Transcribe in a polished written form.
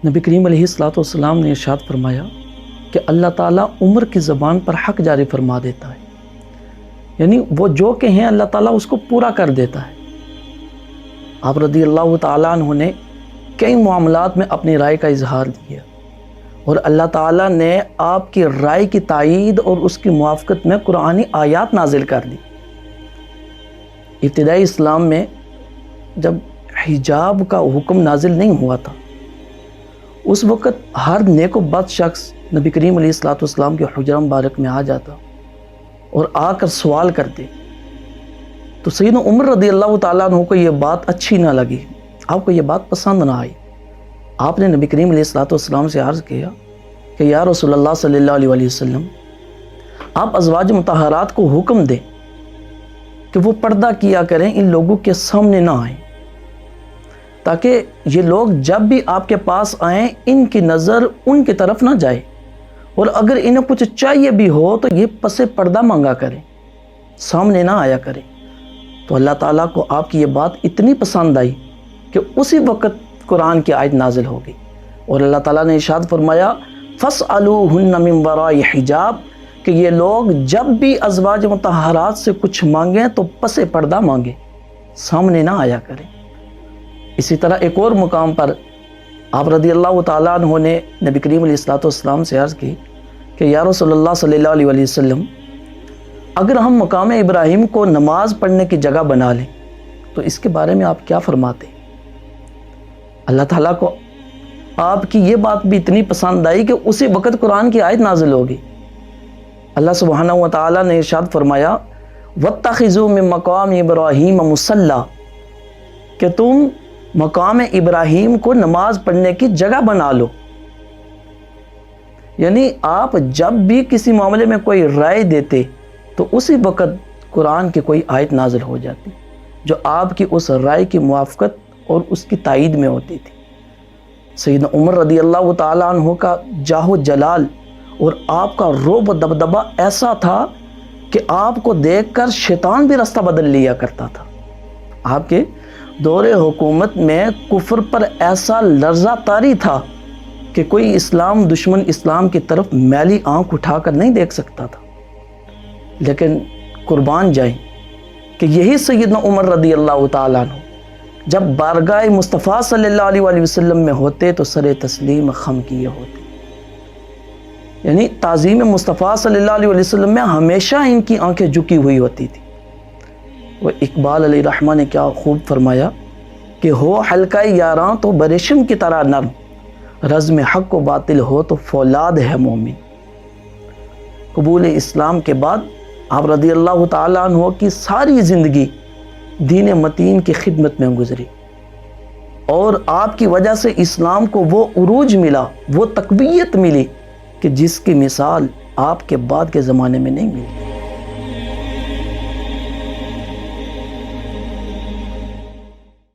نبی کریم علیہ الصلوۃ والسلام نے ارشاد فرمایا کہ اللہ تعالیٰ عمر کی زبان پر حق جاری فرما دیتا ہے، یعنی وہ جو کہیں اللہ تعالیٰ اس کو پورا کر دیتا ہے۔ آپ رضی اللہ تعالیٰ عنہ نے کئی معاملات میں اپنی رائے کا اظہار کیا، اور اللہ تعالیٰ نے آپ کی رائے کی تائید اور اس کی موافقت میں قرآنی آیات نازل کر دی۔ ابتدائی اسلام میں جب حجاب کا حکم نازل نہیں ہوا تھا، اس وقت ہر نیک و بد شخص نبی کریم علیہ الصلوۃ والسلام کے حجرہ مبارک میں آ جاتا اور آ کر سوال کرتے، تو سیدنا عمر رضی اللہ تعالیٰ عنہ کو یہ بات اچھی نہ لگی، آپ کو یہ بات پسند نہ آئی۔ آپ نے نبی کریم علیہ الصلوۃ والسلام سے عرض کیا کہ یا رسول اللہ صلی اللہ علیہ وسلم، آپ ازواج مطہرات کو حکم دیں کہ وہ پردہ کیا کریں، ان لوگوں کے سامنے نہ آئیں، تاکہ یہ لوگ جب بھی آپ کے پاس آئیں ان کی نظر ان کی طرف نہ جائے، اور اگر انہیں کچھ چاہیے بھی ہو تو یہ پس پردہ مانگا کریں، سامنے نہ آیا کریں۔ تو اللہ تعالیٰ کو آپ کی یہ بات اتنی پسند آئی کہ اسی وقت قرآن کی آیت نازل ہو گئی، اور اللہ تعالیٰ نے ارشاد فرمایا فَاسْأَلُوهُنَّ مِن وَرَاءِ حِجَاب، کہ یہ لوگ جب بھی ازواج مطہرات سے کچھ مانگیں تو پس پردہ مانگیں، سامنے نہ آیا کریں۔ اسی طرح ایک اور مقام پر آپ رضی اللہ تعالیٰ عنہ نے نبی کریم علیہ الصلوۃ والسلام سے عرض کی کہ یا رسول اللہ صلی اللہ علیہ وسلم، اگر ہم مقام ابراہیم کو نماز پڑھنے کی جگہ بنا لیں تو اس کے بارے میں آپ کیا فرماتے ہیں؟ اللہ تعالیٰ کو آپ کی یہ بات بھی اتنی پسند آئی کہ اسی وقت قرآن کی آیت نازل ہوگی۔ اللہ سبحانہ و تعالیٰ نے ارشاد فرمایا وَاتَّخِذُوا مِن مَّقَامِ إِبْرَاهِيمَ مُصَلًّى، کہ تم مقام ابراہیم کو نماز پڑھنے کی جگہ بنا لو۔ یعنی آپ جب بھی کسی معاملے میں کوئی رائے دیتے تو اسی وقت قرآن کی کوئی آیت نازل ہو جاتی جو آپ کی اس رائے کی موافقت اور اس کی تائید میں ہوتی تھی۔ سیدنا عمر رضی اللہ تعالیٰ عنہ کا جاہ و جلال اور آپ کا رعب و دبدبہ ایسا تھا کہ آپ کو دیکھ کر شیطان بھی راستہ بدل لیا کرتا تھا۔ آپ کے دور حکومت میں کفر پر ایسا لرزہ طاری تھا کہ کوئی اسلام دشمن اسلام کی طرف میلی آنکھ اٹھا کر نہیں دیکھ سکتا تھا۔ لیکن قربان جائیں کہ یہی سیدنا عمر رضی اللہ تعالیٰ عنہ جب بارگاہ مصطفیٰ صلی اللہ علیہ وسلم میں ہوتے تو سر تسلیم خم کیے ہوتے، یعنی تعظیم مصطفیٰ صلی اللہ علیہ وسلم میں ہمیشہ ان کی آنکھیں جھکی ہوئی ہوتی تھی۔ وہ اقبال علیہ رحمہ نے کیا خوب فرمایا کہ ہو حلقہ یاراں تو بریشم کی طرح نرم، رزم حق و باطل ہو تو فولاد ہے مومن۔ قبول اسلام کے بعد آپ رضی اللہ تعالیٰ عنہ کی ساری زندگی دین متین کی خدمت میں گزری، اور آپ کی وجہ سے اسلام کو وہ عروج ملا، وہ تقویت ملی کہ جس کی مثال آپ کے بعد کے زمانے میں نہیں ملی۔